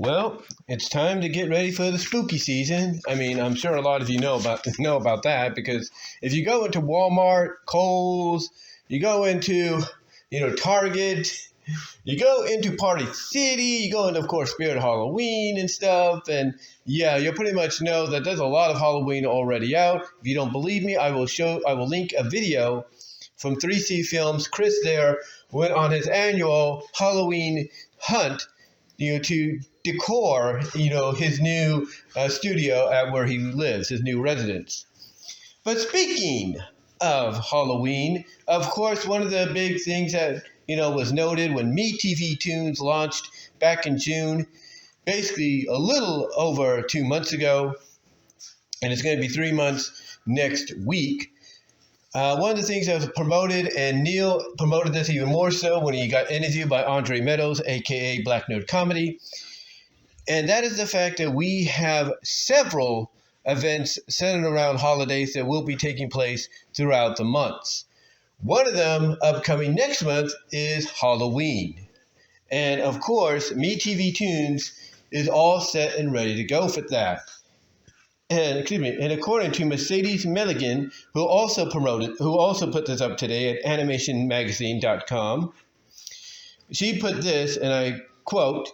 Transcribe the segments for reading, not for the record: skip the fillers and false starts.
Well, it's time to get ready for the spooky season. I mean, I'm sure a lot of you know about that because if you go into Walmart, Kohl's, you go into, Target, you go into Party City, you go into, of course, Spirit Halloween and stuff, and yeah, you'll pretty much know that there's a lot of Halloween already out. If you don't believe me, I will link a video from 3C Films. Chris there went on his annual Halloween hunt, to decor, his new studio at where he lives, his new residence. But speaking of Halloween, of course, one of the big things that, was noted when MeTV Toons launched back in June, basically a little over 2 months ago, and it's going to be 3 months next week. One of the things that was promoted, and Neil promoted this even more so when he got interviewed by Andre Meadows, a.k.a. Black Nerd Comedy, and that is the fact that we have several events centered around holidays that will be taking place throughout the months. One of them, upcoming next month, is Halloween. And of course, MeTV Toons is all set and ready to go for that. And according to Mercedes Milligan, who also put this up today at animationmagazine.com, she put this, and I quote,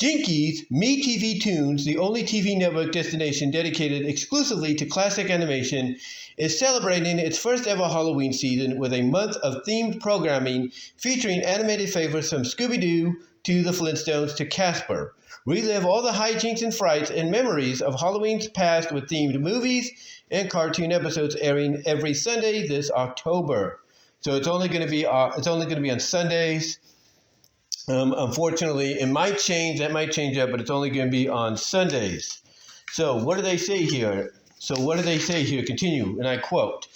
"Jinkies, MeTV Toons, the only TV network destination dedicated exclusively to classic animation, is celebrating its first ever Halloween season with a month of themed programming featuring animated favorites from Scooby-Doo to the Flintstones to Casper. Relive all the hijinks and frights and memories of Halloween's past with themed movies and cartoon episodes airing every Sunday this October." So it's only going to be on Sundays. Unfortunately, it might change. That might change up, but it's only going to be on Sundays. So what do they say here? Continue, and I quote.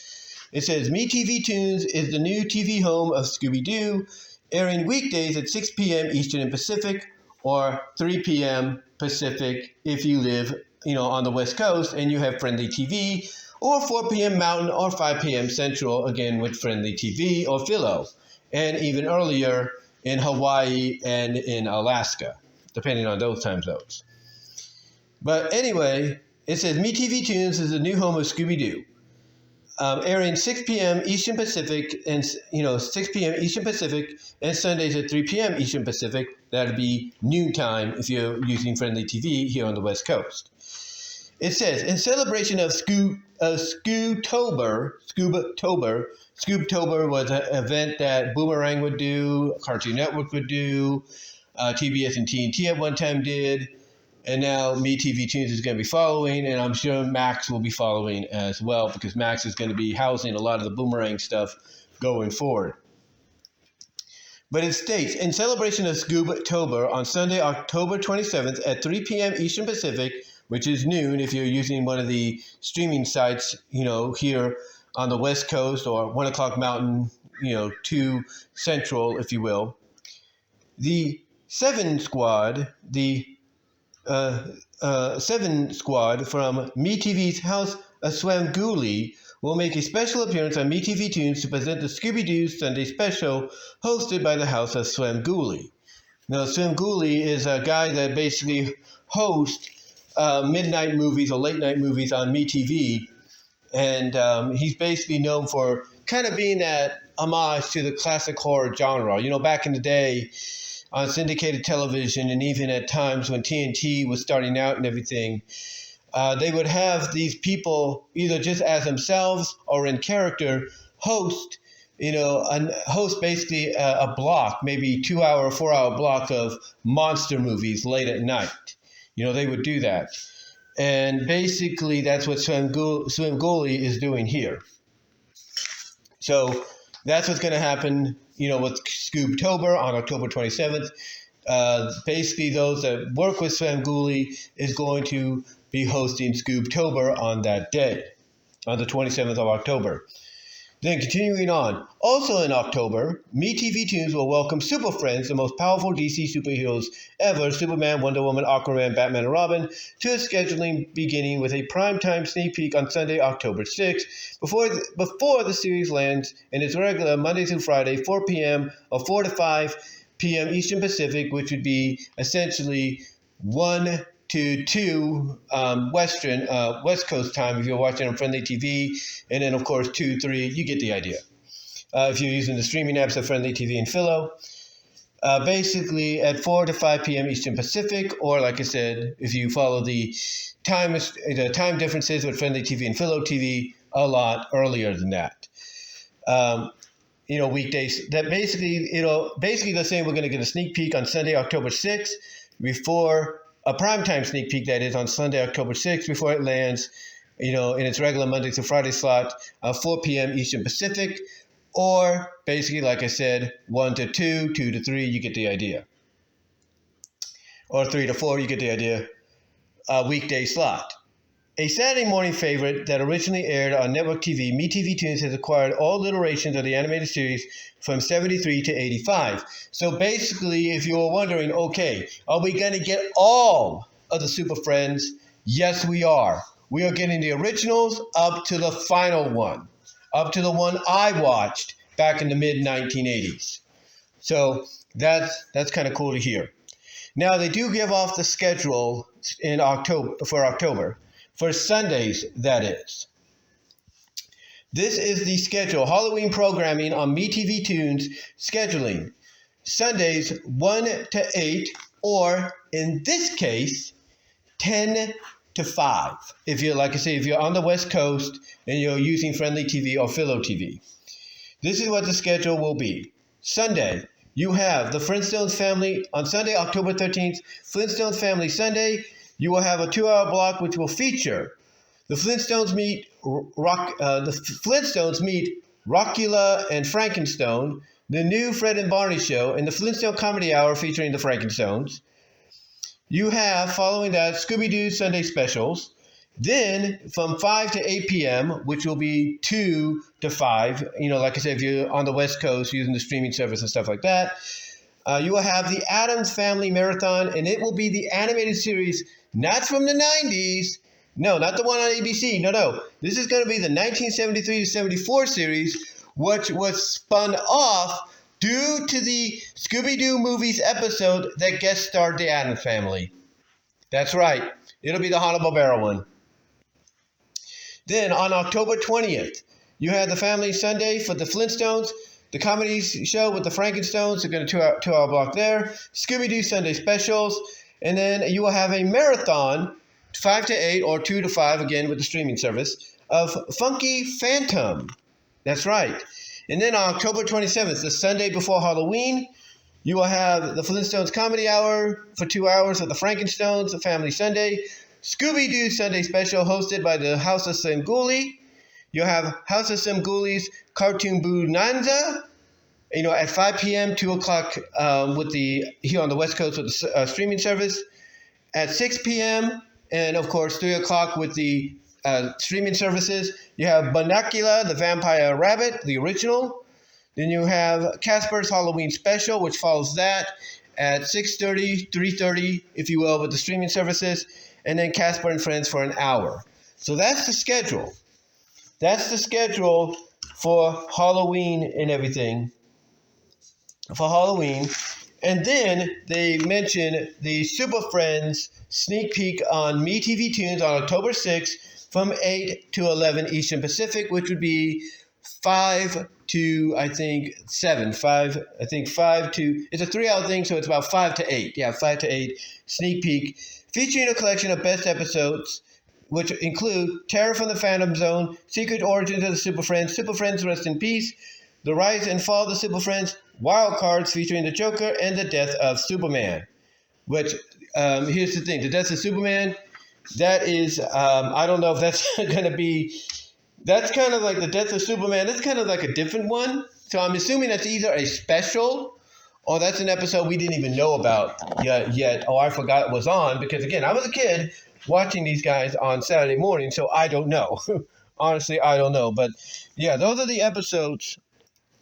It says, "MeTV Toons is the new TV home of Scooby-Doo, airing weekdays at 6 p.m. Eastern and Pacific, or 3 p.m. Pacific if you live, on the West Coast and you have Friendly TV, or 4 p.m. Mountain or 5 p.m. Central, again with Friendly TV or Philo, and even earlier in Hawaii and in Alaska, depending on those time zones." But anyway, it says MeTV Toons is the new home of Scooby-Doo, airing 6 p.m. Eastern Pacific and 6 p.m. Eastern Pacific and Sundays at 3 p.m. Eastern Pacific. That'd be noontime if you're using Friendly TV here on the West Coast. It says, in celebration of Scoobtober. Scoobtober was an event that Boomerang would do, Cartoon Network would do, TBS and TNT at one time did, and now MeTV Toons is going to be following, and I'm sure Max will be following as well because Max is going to be housing a lot of the Boomerang stuff going forward. But it states, in celebration of Scoobtober on Sunday, October 27th at 3 p.m. Eastern Pacific, which is noon if you're using one of the streaming sites, here on the West Coast, or 1 o'clock Mountain, 2 Central, if you will. The Sven Squad, Sven Squad from MeTV's House of Svengoolie will make a special appearance on MeTV Toons to present the Scooby-Doo Sunday Special hosted by the House of Svengoolie. Now, Svengoolie is a guy that basically hosts midnight movies or late night movies on MeTV, and he's basically known for kind of being that homage to the classic horror genre. Back in the day on syndicated television, and even at times when TNT was starting out and everything, they would have these people either just as themselves or in character host basically a block, maybe 2-hour, 4-hour block of monster movies late at night. They would do that. And basically that's what Svengoolie is doing here. So that's what's going to happen, with Scoobtober on October 27th. Basically, those that work with Svengoolie is going to be hosting Scoobtober on that day, on the 27th of October. Then continuing on, also in October, MeTV Toons will welcome Super Friends, the most powerful DC superheroes ever, Superman, Wonder Woman, Aquaman, Batman, and Robin, to a scheduling beginning with a primetime sneak peek on Sunday, October 6th, before the series lands in its regular Monday through Friday, 4 p.m. or 4 to 5 p.m. Eastern Pacific, which would be essentially 1 to 2 West Coast time if you're watching on Friendly TV, and then of course 2, 3, you get the idea. If you're using the streaming apps of Friendly TV and Philo, basically at 4 to 5 p.m. Eastern Pacific, or like I said, if you follow the time differences with Friendly TV and Philo TV, a lot earlier than that. Weekdays. That basically they're saying we're going to get a sneak peek on Sunday, October 6th, before a primetime sneak peek, that is, on Sunday, October 6th, before it lands, in its regular Monday to Friday slot, 4 p.m. Eastern Pacific, or basically, like I said, 1 to 2, 2 to 3, you get the idea. Or 3 to 4, you get the idea. Weekday slot. A Saturday morning favorite that originally aired on network TV, MeTV Toons has acquired all iterations of the animated series from 73 to 85. So basically, if you were wondering, okay, are we going to get all of the Super Friends? Yes, we are. We are getting the originals up to the final one, up to the one I watched back in the mid-1980s. So that's kind of cool to hear. Now, they do give off the schedule in October. For Sundays, that is. This is the schedule. Halloween programming on MeTV Toons scheduling. Sundays 1 to 8, or in this case, 10 to 5. If you're, like I say, if you're on the West Coast and you're using Friendly TV or Philo TV. This is what the schedule will be. Sunday, you have the Flintstones family on Sunday, October 13th, Flintstones Family Sunday. You will have a 2-hour block which will feature the Flintstones meet Rockula and Frankenstone, the new Fred and Barney show, and the Flintstone Comedy Hour featuring the Frankenstones. You have, following that, Scooby-Doo Sunday specials. Then from 5 to 8 p.m., which will be 2 to 5, like I said, if you're on the West Coast using the streaming service and stuff like that, you will have the Addams Family Marathon, and it will be the animated series, not from the 90s. No, not the one on ABC. No. This is going to be the 1973 to 74 series, which was spun off due to the Scooby-Doo movies episode that guest starred the Addams Family. That's right. It'll be the Hanna-Barbera one. Then on October 20th, you have the Family Sunday for the Flintstones, the comedy show with the Frankenstones. They're going to 2-hour block there. Scooby-Doo Sunday specials. And then you will have a marathon, 5 to 8 or 2 to 5, again with the streaming service, of Funky Phantom. That's right. And then on October 27th, the Sunday before Halloween, you will have the Flintstones Comedy Hour for 2 hours of the Frankenstones, the Family Sunday, Scooby-Doo Sunday Special hosted by the House of Svengoolie. You'll have House of Svengoolie's Cartoon Bonanza, at 5 p.m., 2 o'clock here on the West Coast with the streaming service. At 6 p.m., and of course 3 o'clock with the streaming services, you have Bonacula, the Vampire Rabbit, the original. Then you have Casper's Halloween Special, which follows that at 6:30, 3:30, if you will, with the streaming services. And then Casper and Friends for an hour. So that's the schedule. That's the schedule for Halloween and everything. For Halloween. And then they mention the Super Friends sneak peek on MeTV Toons on October 6th from 8 to 11 Eastern Pacific, which would be 5 to, 7. 5 to, it's a 3-hour thing, so it's about 5 to 8. Yeah, 5 to 8 sneak peek, featuring a collection of best episodes, which include Terror from the Phantom Zone, Secret Origins of the Super Friends Rest in Peace, The Rise and Fall of the Super Friends, Wild Cards featuring the Joker, and the Death of Superman. Which, here's the thing, the Death of Superman, that is, I don't know if that's going to be, that's kind of like the Death of Superman, that's kind of like a different one. So I'm assuming that's either a special, or that's an episode we didn't even know about yet. Oh, I forgot it was on, because again, I was a kid watching these guys on Saturday morning, so I don't know. Honestly, I don't know. But yeah, those are the episodes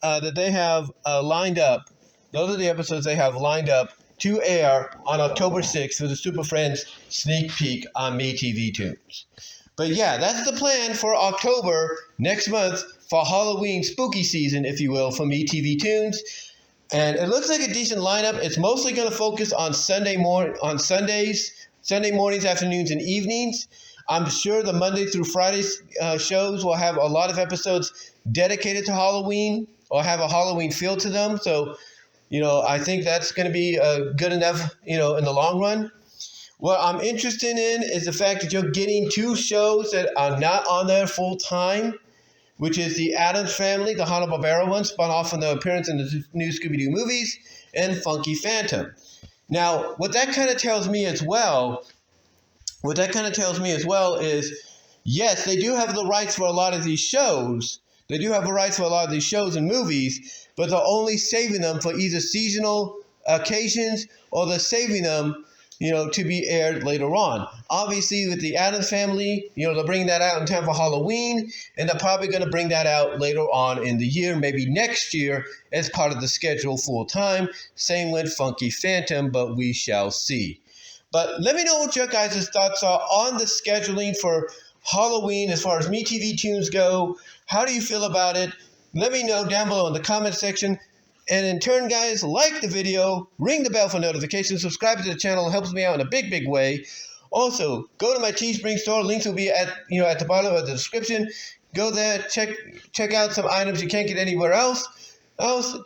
that they have lined up. Those are the episodes they have lined up to air on October 6th for the Super Friends sneak peek on MeTV Toons. But yeah, that's the plan for October next month for Halloween spooky season, if you will, for MeTV Toons. And it looks like a decent lineup. It's mostly going to focus on Sundays, Sunday mornings, afternoons, and evenings. I'm sure the Monday through Friday shows will have a lot of episodes dedicated to Halloween or have a Halloween feel to them. So, I think that's going to be good enough, in the long run. What I'm interested in is the fact that you're getting two shows that are not on there full time, which is the Addams Family, the Hanna-Barbera one, spun off from the appearance in the new Scooby-Doo movies, and Funky Phantom. Now, what that kind of tells me as well is, yes, they do have the rights for a lot of these shows. They do have the rights for a lot of these shows and movies, but they're only saving them for either seasonal occasions or they're saving them, to be aired later on. Obviously, with the Addams Family, they're bringing that out in time for Halloween, and they're probably going to bring that out later on in the year, maybe next year, as part of the schedule full time. Same with Funky Phantom, but we shall see. But let me know what your guys' thoughts are on the scheduling for Halloween as far as MeTV Toons go. How do you feel about it? Let me know down below in the comment section. And in turn, guys, like the video, ring the bell for notifications, subscribe to the channel. It helps me out in a big, big way. Also, go to my Teespring store. Links will be at the bottom of the description. Go there, check out some items you can't get anywhere else.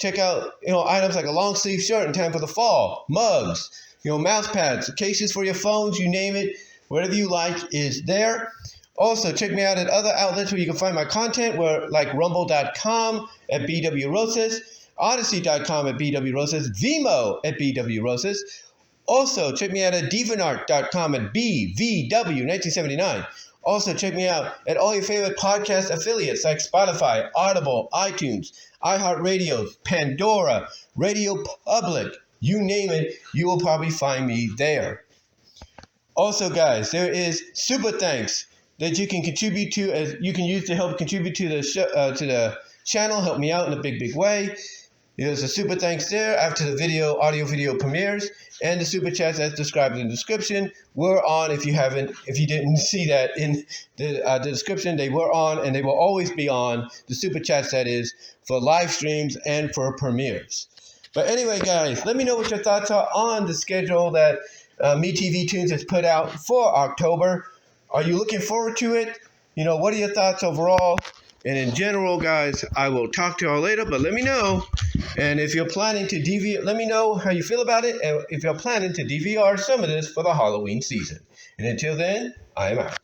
Check out items like a long sleeve shirt in time for the fall, mugs, mouse pads, cases for your phones, you name it, whatever you like is there. Also, check me out at other outlets where you can find my content, like rumble.com at BW Rosas, Odyssey.com at BW Rosas, Vimeo at BW Rosas. Also, check me out at Deviantart.com at BVW1979. Also, check me out at all your favorite podcast affiliates like Spotify, Audible, iTunes, iHeartRadio, Pandora, Radio Public. You name it, you will probably find me there. Also, guys, there is super thanks that you can contribute to, as you can use to help contribute to the channel, help me out in a big, big way. There's a super thanks there after the audio video premieres, and the super chats as described in the description were on. If you didn't see that in the description, they were on, and they will always be on, the super chats, that is, for live streams and for premieres. But anyway, guys, let me know what your thoughts are on the schedule that MeTV Toons has put out for October. Are you looking forward to it? What are your thoughts overall? And in general, guys, I will talk to y'all later, but let me know. And if you're planning to DVR, let me know how you feel about it. And if you're planning to DVR some of this for the Halloween season. And until then, I am out.